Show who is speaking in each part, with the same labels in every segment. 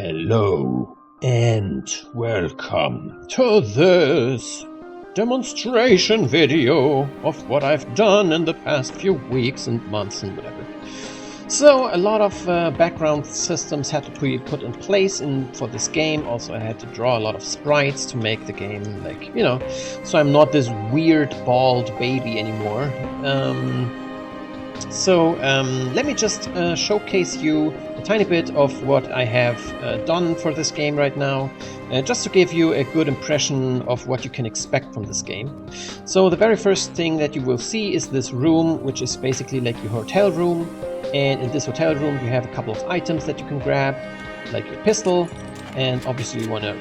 Speaker 1: Hello and welcome to this demonstration video of what I've done in the past few weeks and months and whatever. So a lot of background systems had to be put in place for this game. Also I had to draw a lot of sprites to make the game like, so I'm not this weird bald baby anymore. Let me just showcase you a tiny bit of what I have done for this game right now, just to give you a good impression of what you can expect from this game. So the very first thing that you will see is this room, which is basically like your hotel room. And in this hotel room you have a couple of items that you can grab, like your pistol, and obviously you want to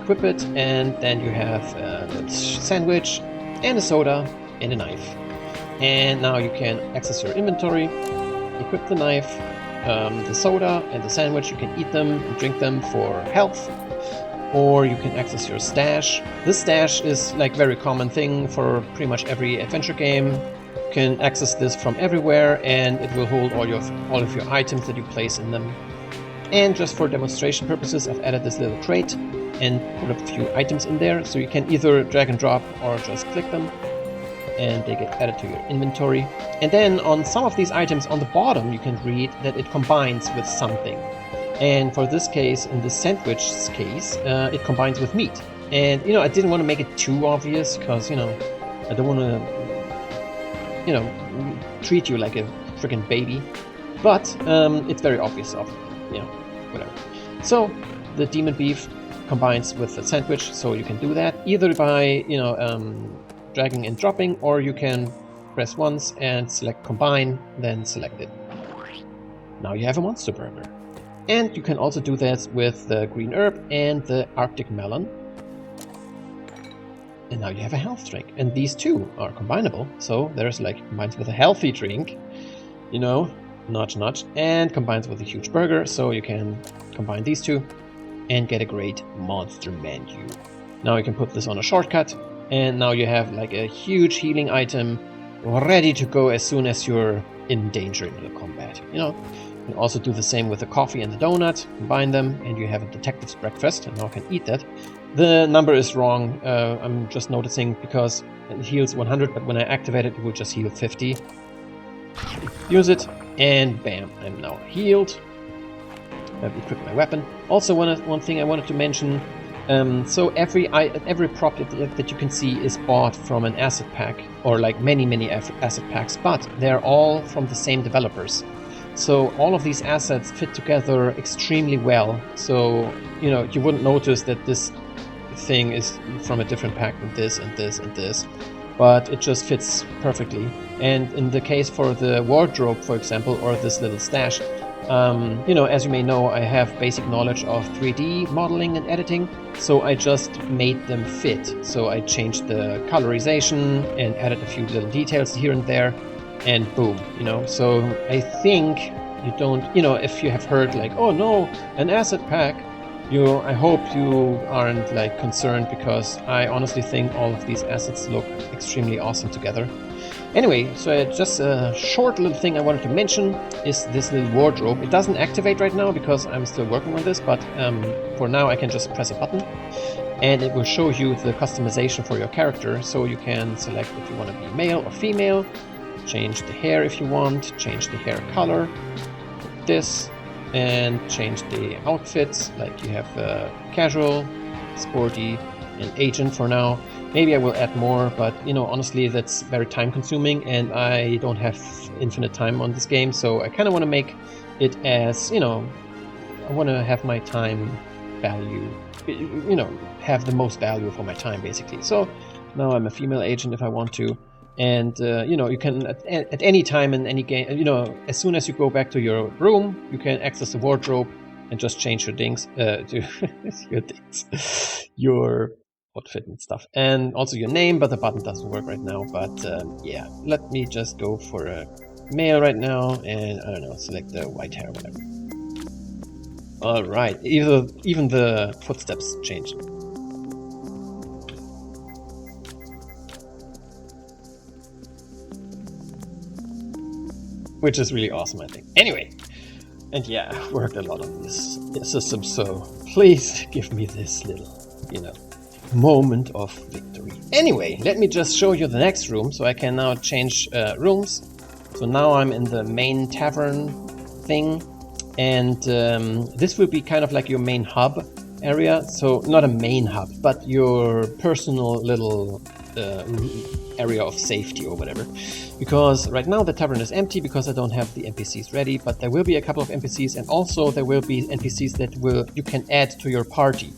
Speaker 1: equip it, and then you have a sandwich and a soda and a knife. And now you can access your inventory, equip the knife, the soda and the sandwich. You can eat them and drink them for health, or you can access your stash. This stash is like very common thing for pretty much every adventure game. You can access this from everywhere, and it will hold all of your items that you place in them. And just for demonstration purposes, I've added this little crate and put a few items in there, so you can either drag and drop or just click them, and they get added to your inventory. And then on some of these items on the bottom you can read that it combines with something. And for this case, in the sandwich's case, it combines with meat. And I didn't want to make it too obvious, because I don't want to treat you like a freaking baby. But it's very obvious of whatever. So the demon beef combines with the sandwich, so you can do that either by dragging and dropping, or you can press once and select combine, then select it. Now you have a monster burger. And you can also do that with the green herb and the Arctic melon. And now you have a health drink. And these two are combinable. So there's like combines with a healthy drink, notch notch, and combines with a huge burger. So you can combine these two and get a great monster menu. Now you can put this on a shortcut, and now you have like a huge healing item ready to go as soon as you're in danger in the combat. You can also do the same with the coffee and the donut, combine them, and you have a detective's breakfast, and now I can eat that. The number is wrong, I'm just noticing, because it heals 100, but when I activate it, it will just heal 50. Use it, and bam, I'm now healed. I've equipped my weapon. Also, one thing I wanted to mention, so every prop that you can see is bought from an asset pack, or like many asset packs, but they're all from the same developers. So all of these assets fit together extremely well. So you wouldn't notice that this thing is from a different pack than this and this and this, but it just fits perfectly. And in the case for the wardrobe, for example, or this little stash, as you may know, I have basic knowledge of 3D modeling and editing, so I just made them fit. So I changed the colorization and added a few little details here and there, and boom, So I think you don't, if you have heard like, oh no, an asset pack, I hope you aren't like concerned, because I honestly think all of these assets look extremely awesome together. Anyway, so just a short little thing I wanted to mention is this little wardrobe. It doesn't activate right now because I'm still working on this, but for now I can just press a button and it will show you the customization for your character. So you can select if you want to be male or female, change the hair if you want, change the hair color, this, and change the outfits, like you have casual, sporty, and agent for now. Maybe I will add more, but honestly that's very time consuming and I don't have infinite time on this game, so I kind of want to make it as, I want to have my time value, have the most value for my time basically. So now I'm a female agent if I want to. And you can at any time in any game, as soon as you go back to your room, you can access the wardrobe and just change your things, your outfit and stuff, and also your name. But the button doesn't work right now. But yeah, let me just go for a male right now, and I don't know, select the white hair, whatever. All right, even the footsteps changed. Which is really awesome, I think. Anyway, And yeah, I've worked a lot on this system, so please give me this little, moment of victory. Anyway, let me just show you the next room, so I can now change rooms. So now I'm in the main tavern thing, and this will be kind of like your main hub area. So not a main hub, but your personal little area of safety or whatever. Because right now the tavern is empty because I don't have the NPCs ready, but there will be a couple of NPCs, and also there will be NPCs that you can add to your party.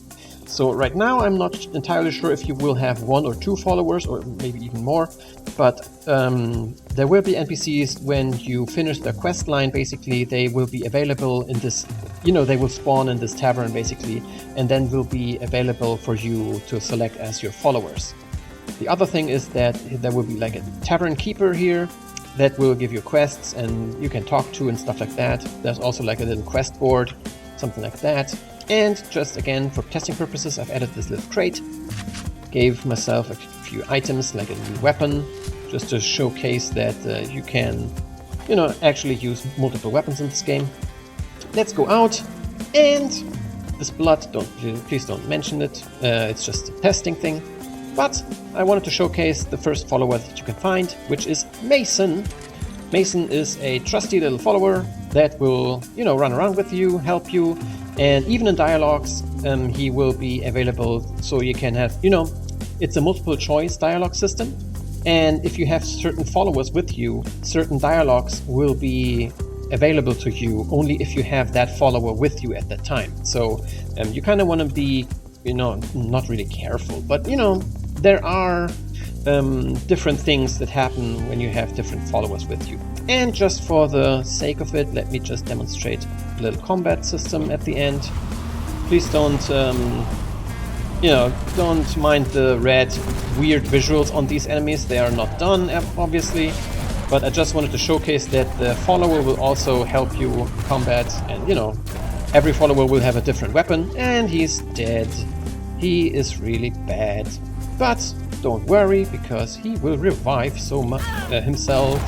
Speaker 1: So right now I'm not entirely sure if you will have 1 or 2 followers, or maybe even more, but there will be NPCs when you finish the quest line. Basically they will be available in this, they will spawn in this tavern basically, and then will be available for you to select as your followers. The other thing is that there will be like a tavern keeper here that will give you quests and you can talk to and stuff like that. There's also like a little quest board, something like that. And just again, for testing purposes, I've added this little crate. Gave myself a few items, like a new weapon, just to showcase that you can, actually use multiple weapons in this game. Let's go out, and this blood, please don't mention it. It's just a testing thing. But I wanted to showcase the first follower that you can find, which is Mason. Mason is a trusty little follower that will, run around with you, help you. And even in dialogues, he will be available, so you can have, it's a multiple choice dialogue system. And if you have certain followers with you, certain dialogues will be available to you only if you have that follower with you at that time. So you kind of want to be, not really careful, but, there are different things that happen when you have different followers with you. And just for the sake of it, let me just demonstrate a little combat system at the end. Please don't, don't mind the red weird visuals on these enemies. They are not done, obviously, but I just wanted to showcase that the follower will also help you combat, and every follower will have a different weapon. And he's dead. He is really bad, but don't worry, because he will revive so much himself.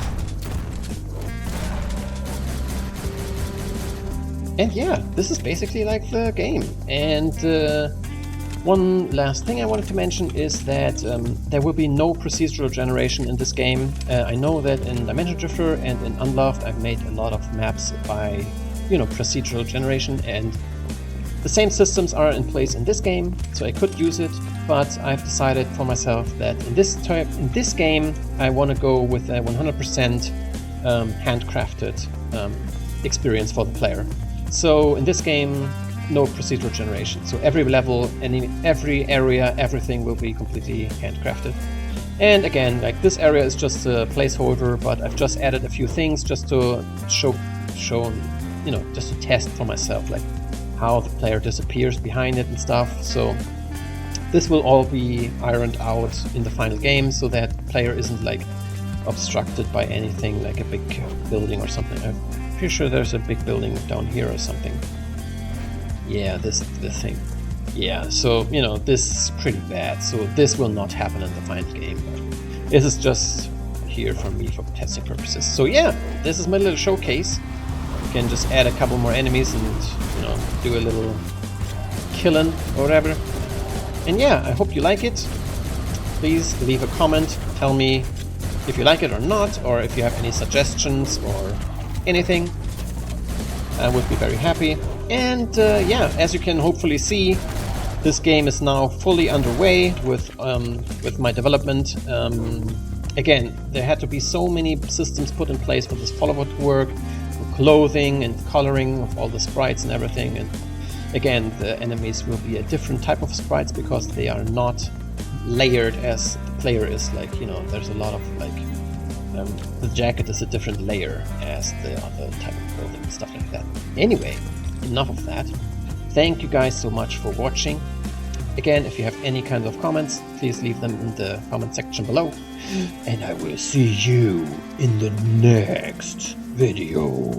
Speaker 1: And yeah, this is basically like the game. And one last thing I wanted to mention is that there will be no procedural generation in this game. I know that in Dimension Drifter and in Unloved I've made a lot of maps by, procedural generation, and the same systems are in place in this game, so I could use it, but I've decided for myself that in this game I want to go with a 100% handcrafted experience for the player. So in this game, no procedural generation. So every level, every area, everything will be completely handcrafted. And again, like this area is just a placeholder, but I've just added a few things just to show, just to test for myself, like how the player disappears behind it and stuff. So this will all be ironed out in the final game, so that player isn't like obstructed by anything like a big building or something. I'm pretty sure there's a big building down here or something. Yeah, this thing. Yeah, so this is pretty bad, so this will not happen in the final game, but this is just here for me for testing purposes. So yeah, this is my little showcase. You can just add a couple more enemies and do a little killing or whatever. And yeah, I hope you like it. Please leave a comment, tell me if you like it or not, or if you have any suggestions or anything. I would be very happy. And yeah, as you can hopefully see, this game is now fully underway with my development. Again, there had to be so many systems put in place for this follower to work, for clothing and coloring of all the sprites and everything. And again, the enemies will be a different type of sprites because they are not layered as the player is. Like, there's a lot of like, the jacket is a different layer as the other type of clothing and stuff like that. Anyway, enough of that. Thank you guys so much for watching. Again, if you have any kind of comments, please leave them in the comment section below. And I will see you in the next video.